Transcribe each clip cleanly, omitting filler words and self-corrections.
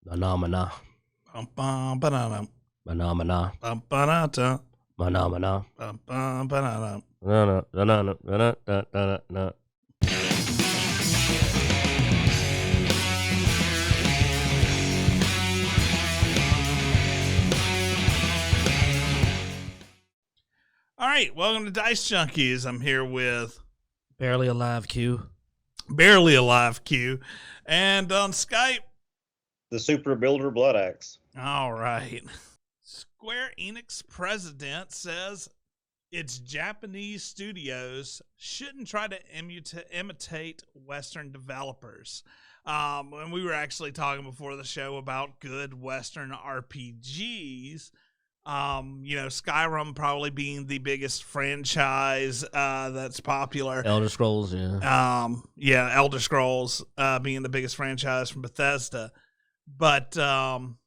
Mana Bum, bum, ba-da-dum, mana mana bum, ba-da-da, mana mana bum, bum, ba-da-dum. na na na na na na na na. All right, welcome to Dicejunkies. I'm here with Barely alive, Q. Barely Alive Q, and on Skype. The Super Builder Blood Axe. All right. Square Enix president says its Japanese studios shouldn't try to imitate Western developers. And we were actually talking before the show about good Western RPGs. Skyrim probably being the biggest franchise that's popular. Elder Scrolls, yeah. Elder Scrolls being the biggest franchise from Bethesda. But Square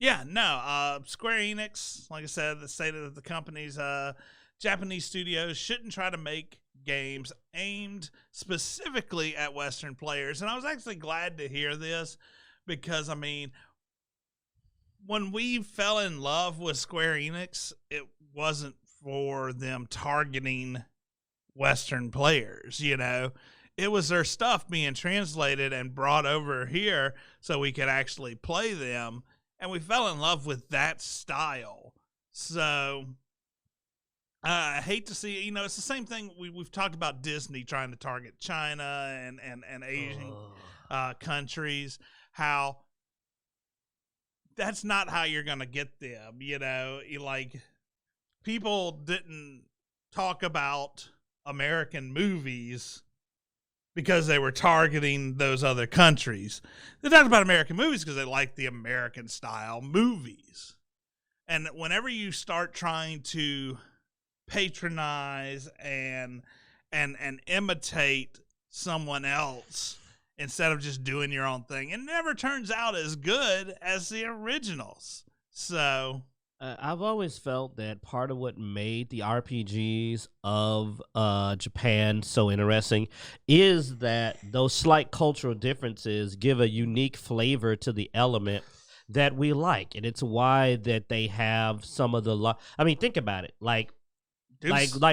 Enix, like I said, stated that the company's Japanese studios shouldn't try to make games aimed specifically at Western players. And I was actually glad to hear this because, I mean, when we fell in love with Square Enix, it wasn't for them targeting Western players, you know. It was their stuff being translated and brought over here so we could actually play them. And we fell in love with that style. So I hate to see, it's the same thing. We've talked about Disney trying to target China and Asian countries, how that's not how you're going to get them. People didn't talk about American movies because they were targeting those other countries. They talked about American movies because they like the American style movies. And whenever you start trying to patronize and imitate someone else instead of just doing your own thing, it never turns out as good as the originals. So I've always felt that part of what made the RPGs of Japan so interesting is that those slight cultural differences give a unique flavor to the element that we like, and it's why that they have some of the. Think about it, like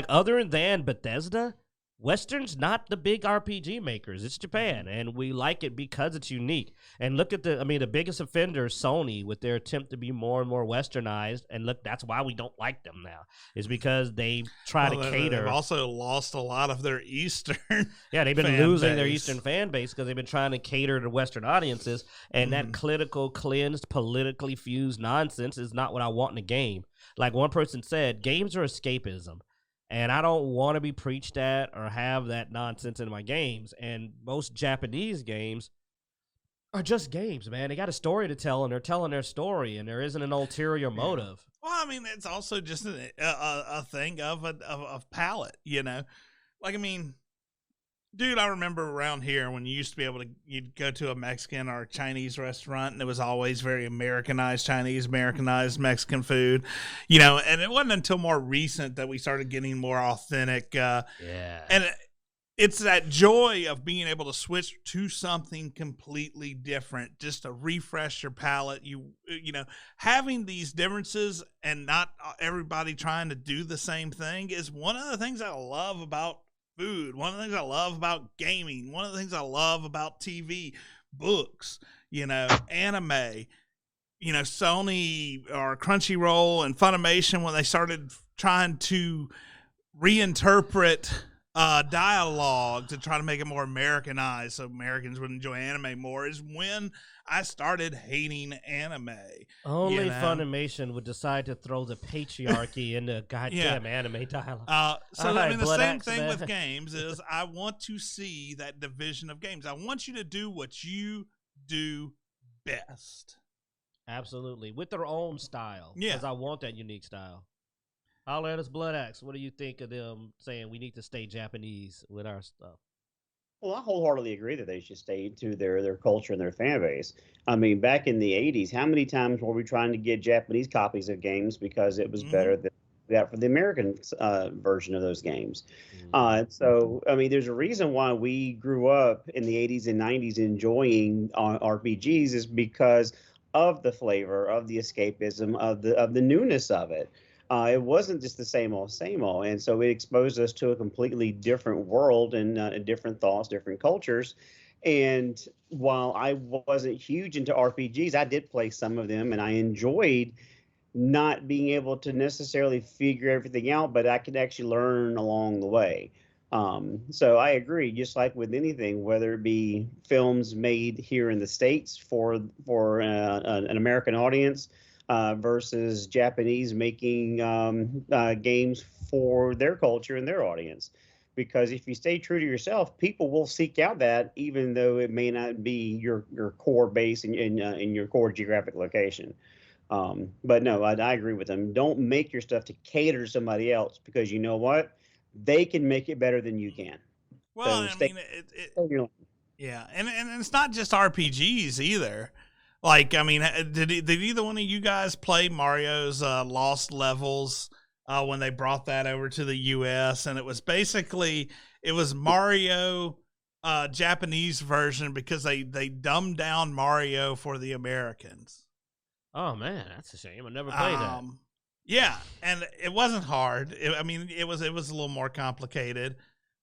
other than Bethesda, Western's not the big RPG makers. It's Japan, and we like it because it's unique. And look at the biggest offender, Sony, with their attempt to be more and more Westernized. And look, that's why we don't like them now. Is because they try to cater. They've also lost a lot of their Eastern. Yeah, they've been losing their Eastern fan base because they've been trying to cater to Western audiences. And that clinical, cleansed, politically fused nonsense is not what I want in a game. Like one person said, games are escapism. And I don't want to be preached at or have that nonsense in my games. And most Japanese games are just games, man. They got a story to tell, and they're telling their story, and there isn't an ulterior motive. Well, it's also just a thing of palate, Dude, I remember around here when you used to be able to, you'd go to a Mexican or a Chinese restaurant and it was always very Americanized Chinese, Americanized Mexican food, and it wasn't until more recent that we started getting more authentic. And it's that joy of being able to switch to something completely different, just to refresh your palate. Having these differences and not everybody trying to do the same thing is one of the things I love about food, one of the things I love about gaming, one of the things I love about TV, books, anime, Sony or Crunchyroll and Funimation, when they started trying to reinterpret dialogue to try to make it more Americanized so Americans would enjoy anime more, is when I started hating anime. Only Funimation would decide to throw the patriarchy into goddamn anime dialogue. The same thing with games is I want to see that division of games. I want you to do what you do best. Absolutely. With their own style. Yeah. Because I want that unique style. Holler at us, Blood Axe. What do you think of them saying we need to stay Japanese with our stuff? Well, I wholeheartedly agree that they should stay to their culture and their fan base. Back in the 80s, how many times were we trying to get Japanese copies of games because it was better than that for the American version of those games. So, I mean, there's a reason why we grew up in the 80s and 90s enjoying RPGs is because of the flavor, of the escapism, of the newness of it. It wasn't just the same old, and so it exposed us to a completely different world and different thoughts, different cultures. And while I wasn't huge into RPGs, I did play some of them, and I enjoyed not being able to necessarily figure everything out, but I could actually learn along the way. So I agree, just like with anything, whether it be films made here in the States for an American audience versus Japanese making games for their culture and their audience. Because if you stay true to yourself, people will seek out that, even though it may not be your core base in your core geographic location. But no, I agree with them. Don't make your stuff to cater to somebody else, because you know what? They can make it better than you can. Well, So I mean, yeah, and it's not just RPGs either. Like, I mean, did either one of you guys play Mario's Lost Levels when they brought that over to the U.S.? And it was basically, it was Mario Japanese version, because they dumbed down Mario for the Americans. Oh man, that's a shame. I never played that. Yeah, and it wasn't hard. I mean, it was a little more complicated,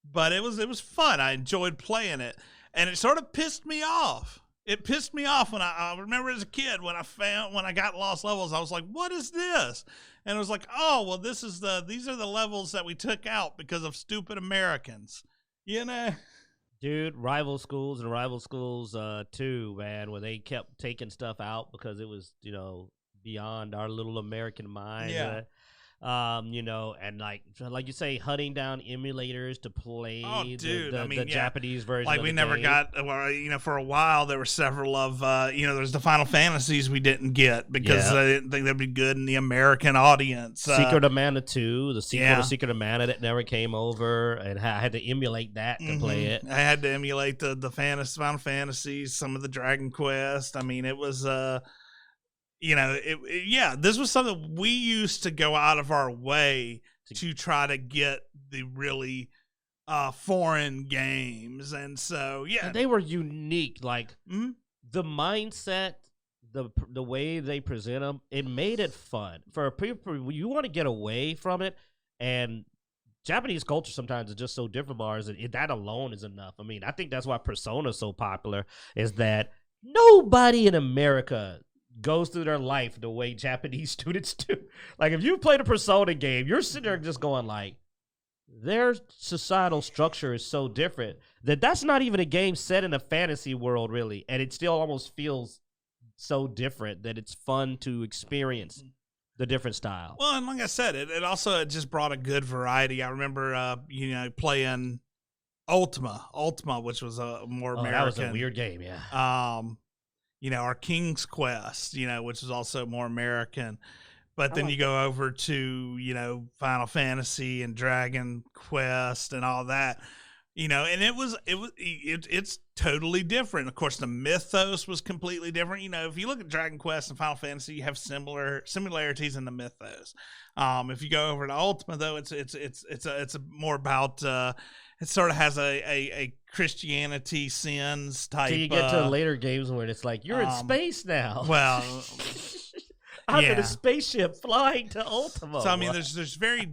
but it was fun. I enjoyed playing it, and it sort of pissed me off. It pissed me off when I remember as a kid when I got Lost Levels. I was like, "What is this?" And it was like, "Oh, well, these are the levels that we took out because of stupid Americans." You know. Dude, Rival Schools too, man, where they kept taking stuff out because it was, beyond our little American mind. Yeah. And like you say, hunting down emulators to play the Japanese version. Like, of we the never game. got, for a while there were several of, there's the Final Fantasies we didn't get because they didn't think they'd be good in the American audience. Secret of Mana 2, the sequel to Secret of Mana that never came over, and I had to emulate that to play it. I had to emulate the Final Fantasies, some of the Dragon Quest. I mean, it was, this was something we used to go out of our way to try to get the really foreign games. And so, and they were unique. Like, the mindset, the way they present them, it made it fun. For people, you want to get away from it, and Japanese culture sometimes is just so different from ours, and that alone is enough. I mean, I think that's why Persona is so popular, is that nobody in America goes through their life the way Japanese students do. Like, if you played a Persona game, you're sitting there just going like, their societal structure is so different that's not even a game set in a fantasy world, really, and it still almost feels so different that it's fun to experience the different style. Well, and like I said, it also just brought a good variety. I remember, playing Ultima, which was a more American. That was a weird game, yeah. Our King's Quest, which is also more American. But then you go over to, Final Fantasy and Dragon Quest and all that, and it's totally different. Of course, the mythos was completely different. If you look at Dragon Quest and Final Fantasy, you have similarities in the mythos. If you go over to Ultima, though, it's more about, it sort of has a Christianity sins type. So you get to later games where it's like, you're in space now. Well, I'm in a spaceship flying to Ultima. So I mean, there's very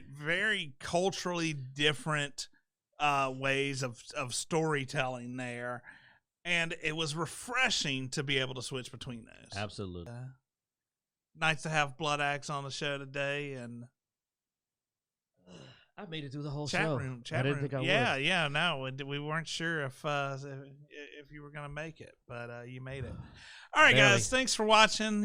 very culturally different ways of storytelling there, and it was refreshing to be able to switch between those. Absolutely. Nice to have Blood Axe on the show today, and I made it through the whole chat show. room. I didn't think I would. Yeah. No, we weren't sure if you were gonna make it, but you made it. All right, guys. Thanks for watching.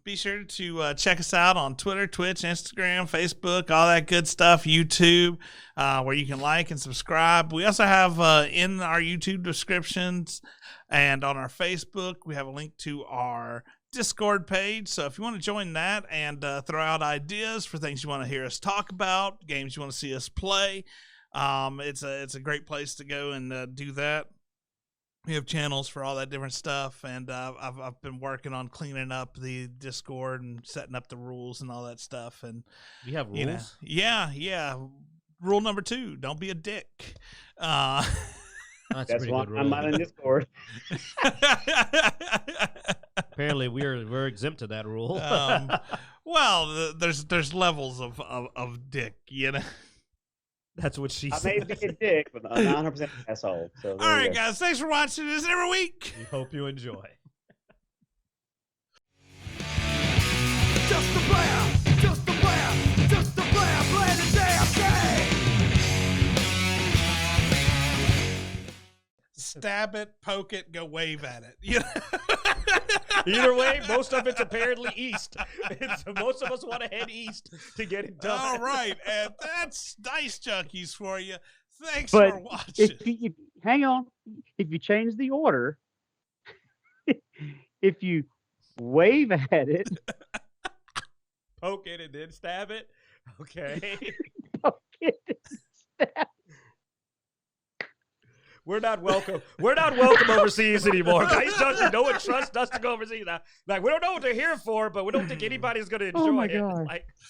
Be sure to check us out on Twitter, Twitch, Instagram, Facebook, all that good stuff. YouTube, where you can like and subscribe. We also have in our YouTube descriptions and on our Facebook, we have a link to our Discord page. So if you want to join that and throw out ideas for things you want to hear us talk about, games you want to see us play, it's a great place to go and do that. We have channels for all that different stuff, and I've been working on cleaning up the Discord and setting up the rules and all that stuff. And You have rules? you know, yeah. Rule number 2: don't be a dick. That's That's pretty why good I'm rule. not in Discord. Apparently, we're exempt to that rule. Well, there's levels of dick, you know. That's what she I said. may be a dick, but I'm 100% asshole. So All right, guys, thanks for watching this every week. We hope you enjoy. Just a player, just a player, just a player playing the damn game. Stab it, poke it, go wave at it. You know? Either way, most of it's apparently east. Most of us want to head east to get it done. All right, and that's Dicejunkies for you. Thanks But for watching. if hang on, if you change the order, if you wave at it, Poke it and then stab it. Okay. poke it, stab. We're not welcome. We're not welcome overseas anymore. Dicejunkies, no one trusts us to go overseas. Like, we don't know what they're here for, but we don't think anybody's going to enjoy Oh my it. God. Like,